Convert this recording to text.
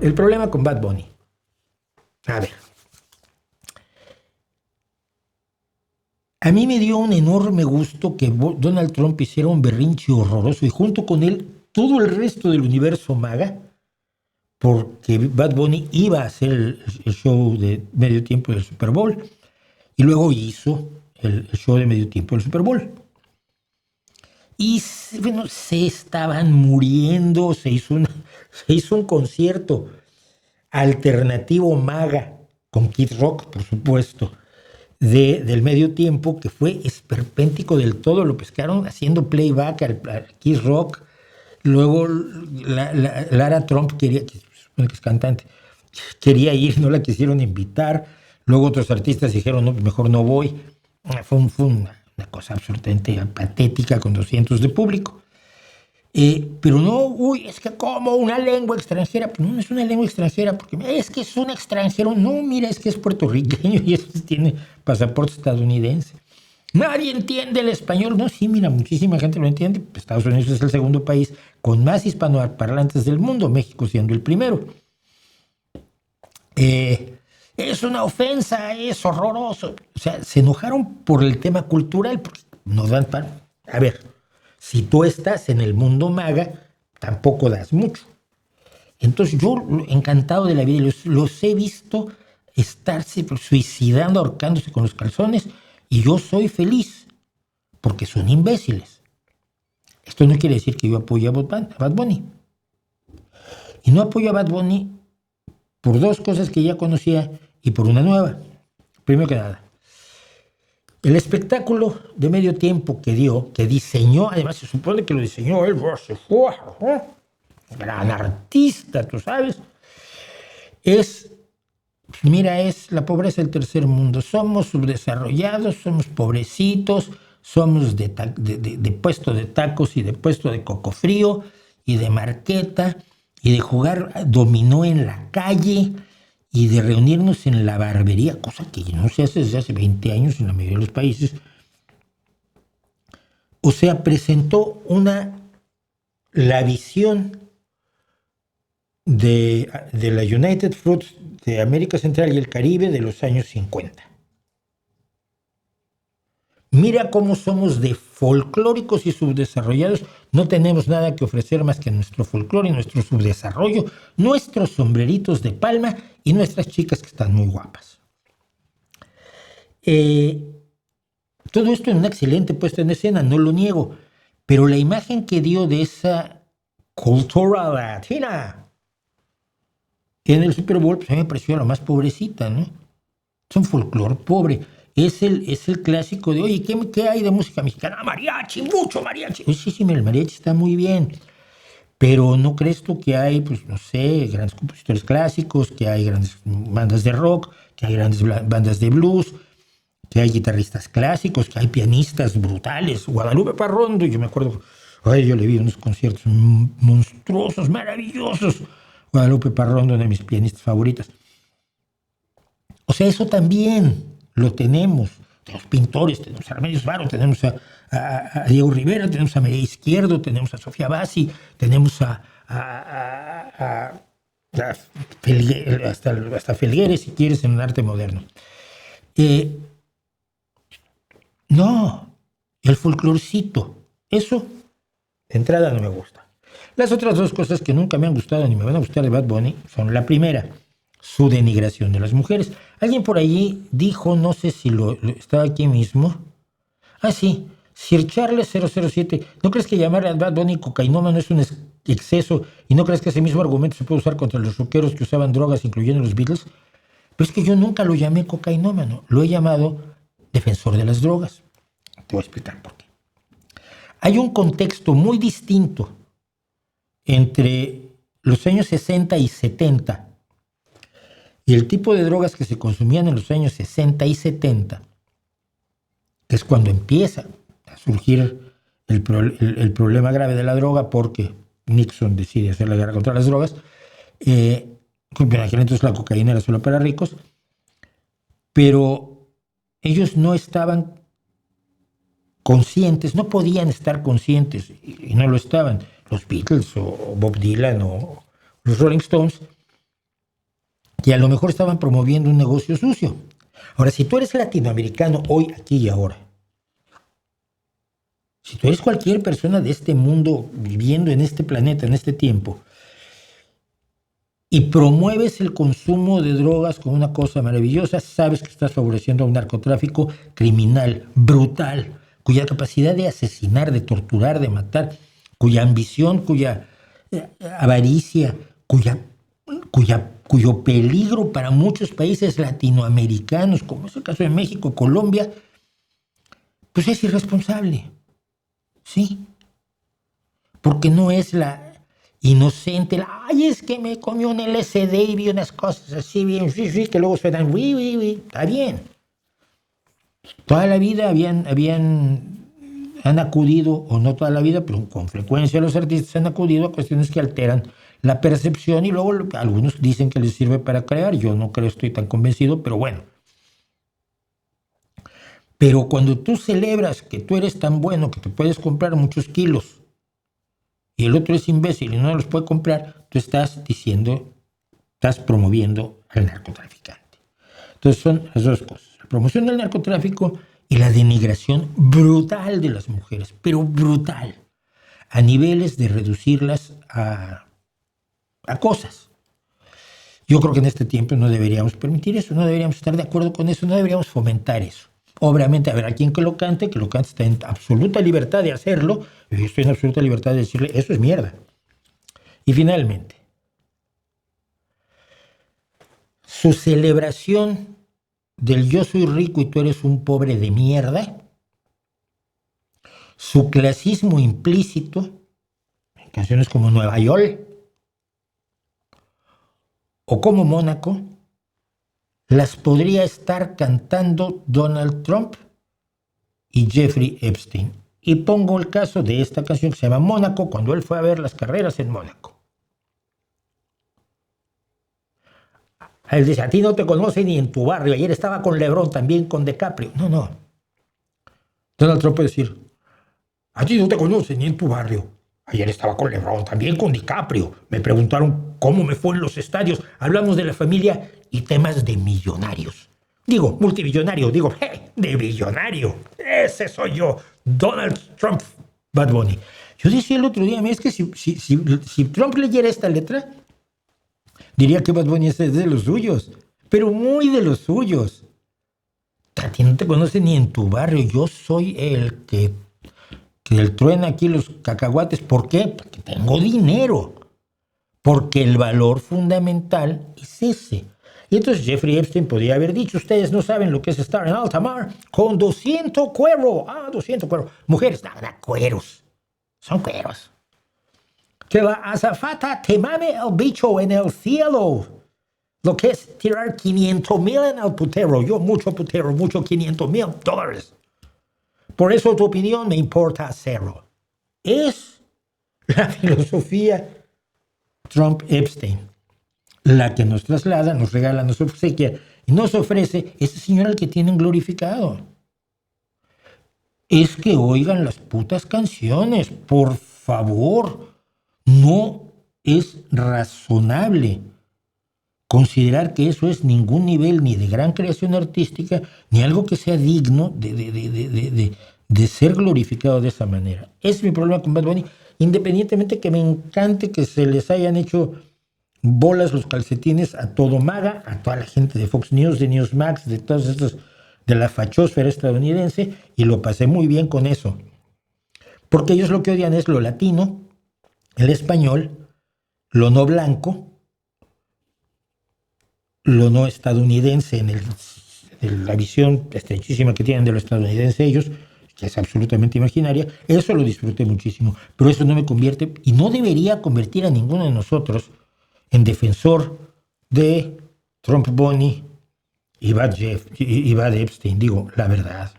El problema con Bad Bunny. A ver. A mí me dio un enorme gusto que Donald Trump hiciera un berrinche horroroso y junto con él todo el resto del universo MAGA, porque Bad Bunny iba a hacer el show de medio tiempo del Super Bowl y luego hizo el show de medio tiempo del Super Bowl. Y bueno, se estaban muriendo, se hizo un concierto alternativo MAGA con Kid Rock, por supuesto, del medio tiempo, que fue esperpéntico del todo. Lo pescaron haciendo playback al Kid Rock. Luego Lara Trump quería, que es cantante, quería ir, no la quisieron invitar. Luego otros artistas dijeron, no, mejor no voy. Fue una cosa absolutamente patética con 200 de público. Pero no, es que como una lengua extranjera. Pues no es una lengua extranjera, porque es que es un extranjero. No, mira, es que es puertorriqueño y tiene pasaporte estadounidense. Nadie entiende el español. No, sí, mira, muchísima gente lo entiende. Estados Unidos es el segundo país con más hispanoparlantes del mundo, México siendo el primero. Es una ofensa, es horroroso. O sea, se enojaron por el tema cultural, porque no dan para... A ver, si tú estás en el mundo MAGA, tampoco das mucho. Entonces yo, encantado de la vida, los he visto estarse suicidando, ahorcándose con los calzones, y yo soy feliz, porque son imbéciles. Esto no quiere decir que yo apoye a Bad Bunny. Y no apoyo a Bad Bunny por dos cosas que ya conocía y por una nueva. Primero que nada, el espectáculo de medio tiempo que diseñó, además se supone que lo diseñó él, gran artista, tú sabes, es la pobreza del tercer mundo. Somos subdesarrollados, somos pobrecitos, somos de puesto de tacos y de puesto de coco frío y de marqueta y de jugar dominó en la calle y de reunirnos en la barbería, cosa que no se hace desde hace 20 años en la mayoría de los países. O sea, presentó la visión de la United Fruits de América Central y el Caribe de los años 50. Mira cómo somos de folclóricos y subdesarrollados. No tenemos nada que ofrecer más que nuestro folclore y nuestro subdesarrollo, nuestros sombreritos de palma y nuestras chicas que están muy guapas. Todo esto en una excelente puesta en escena, no lo niego, pero la imagen que dio de esa cultura latina en el Super Bowl, pues a mí me pareció la más pobrecita, ¿no? Es un folclore pobre. Es el clásico de, oye, ¿qué hay de música mexicana? Mariachi, mucho mariachi. Sí, el mariachi está muy bien. Pero ¿no crees tú que hay, pues no sé, grandes compositores clásicos, que hay grandes bandas de rock, que hay grandes bandas de blues, que hay guitarristas clásicos, que hay pianistas brutales? Guadalupe Parrondo, yo me acuerdo, yo le vi unos conciertos monstruosos, maravillosos. Guadalupe Parrondo, una de mis pianistas favoritas. O sea, eso también lo tenemos. Tenemos pintores, tenemos a Remedios Varo, tenemos a Diego Rivera, tenemos a María Izquierdo, tenemos a Sofía Bassi, tenemos hasta Felgueres, si quieres, en el arte moderno. No, el folclorcito, eso de entrada no me gusta. Las otras dos cosas que nunca me han gustado ni me van a gustar de Bad Bunny son: la primera, su denigración de las mujeres. Alguien por allí dijo, no sé si estaba aquí mismo. Sí, Sir Charles 007. ¿No crees que llamar a Bad Bunny cocainómano es un exceso? ¿Y no crees que ese mismo argumento se puede usar contra los rockeros que usaban drogas, incluyendo los Beatles? Pero es que yo nunca lo llamé cocainómano. Lo he llamado defensor de las drogas. Te voy a explicar por qué. Hay un contexto muy distinto entre los años 60 y 70 y el tipo de drogas que se consumían en los años 60 y 70, que es cuando empieza a surgir el problema grave de la droga, porque Nixon decide hacer la guerra contra las drogas. En aquel entonces la cocaína era solo para ricos, pero ellos no estaban conscientes, no podían estar conscientes, y no lo estaban, los Beatles o Bob Dylan o los Rolling Stones, que a lo mejor estaban promoviendo un negocio sucio. Ahora, si tú eres latinoamericano hoy, aquí y ahora, si tú eres cualquier persona de este mundo viviendo en este planeta, en este tiempo, y promueves el consumo de drogas como una cosa maravillosa, sabes que estás favoreciendo a un narcotráfico criminal, brutal, cuya capacidad de asesinar, de torturar, de matar, cuya ambición, cuya avaricia, cuyo peligro para muchos países latinoamericanos, como es el caso de México, Colombia, pues es irresponsable. Sí, porque no es la inocente, ay, es que me comió un LSD y vi unas cosas así bien, sí, que luego suenan, está bien. Toda la vida han acudido, o no toda la vida, pero con frecuencia los artistas han acudido a cuestiones que alteran la percepción y luego algunos dicen que les sirve para crear, yo no creo, estoy tan convencido, pero bueno. Pero cuando tú celebras que tú eres tan bueno que te puedes comprar muchos kilos y el otro es imbécil y no los puede comprar, tú estás promoviendo al narcotraficante. Entonces son las dos cosas, la promoción del narcotráfico y la denigración brutal de las mujeres, pero brutal, a niveles de reducirlas a cosas. Yo creo que en este tiempo no deberíamos permitir eso, no deberíamos estar de acuerdo con eso, no deberíamos fomentar eso. Obviamente habrá quien que lo cante está en absoluta libertad de hacerlo, y yo estoy en absoluta libertad de decirle, eso es mierda. Y finalmente, su celebración del yo soy rico y tú eres un pobre de mierda, su clasismo implícito, en canciones como Nueva York o como Mónaco, las podría estar cantando Donald Trump y Jeffrey Epstein. Y pongo el caso de esta canción que se llama Mónaco, cuando él fue a ver las carreras en Mónaco. Él dice, a ti no te conoce ni en tu barrio. Ayer estaba con LeBron, también con DiCaprio. No. Donald Trump puede decir, a ti no te conoce ni en tu barrio. Ayer estaba con LeBron, también con DiCaprio. Me preguntaron cómo me fue en los estadios. Hablamos de la familia y temas de millonarios. Digo, multimillonario, de billonario. Ese soy yo, Donald Trump, Bad Bunny. Yo decía el otro día, es que si Trump leyera esta letra, diría que Bad Bunny es de los suyos, pero muy de los suyos. A ti no te conoce ni en tu barrio. Yo soy el que el truena aquí los cacahuates. ¿Por qué? Porque tengo dinero. Porque el valor fundamental es ese. Y entonces Jeffrey Epstein podría haber dicho, ustedes no saben lo que es estar en alta mar con 200 cueros. 200 cueros. Mujeres, nada, cueros. Son cueros. Que la azafata te mame el bicho en el cielo. Lo que es tirar 500,000 en el putero. Yo mucho putero, mucho $500,000. Por eso tu opinión me importa cero. Es la filosofía Trump-Epstein la que nos traslada, nos regala, nos obsequia y nos ofrece ese señor al que tienen glorificado. Es que oigan las putas canciones, por favor. No es razonable considerar que eso es ningún nivel ni de gran creación artística, ni algo que sea digno de ser glorificado de esa manera. Es mi problema con Bad Bunny, independientemente que me encante que se les hayan hecho bolas los calcetines a todo MAGA, a toda la gente de Fox News, de Newsmax, de todos estos, de la fachosfera estadounidense, y lo pasé muy bien con eso. Porque ellos lo que odian es lo latino, el español, lo no blanco, lo no estadounidense en la visión estrechísima que tienen de lo estadounidense ellos, que es absolutamente imaginaria. Eso lo disfruté muchísimo, pero eso no me convierte y no debería convertir a ninguno de nosotros en defensor de Trump Bunny y Bad Epstein. Digo, la verdad.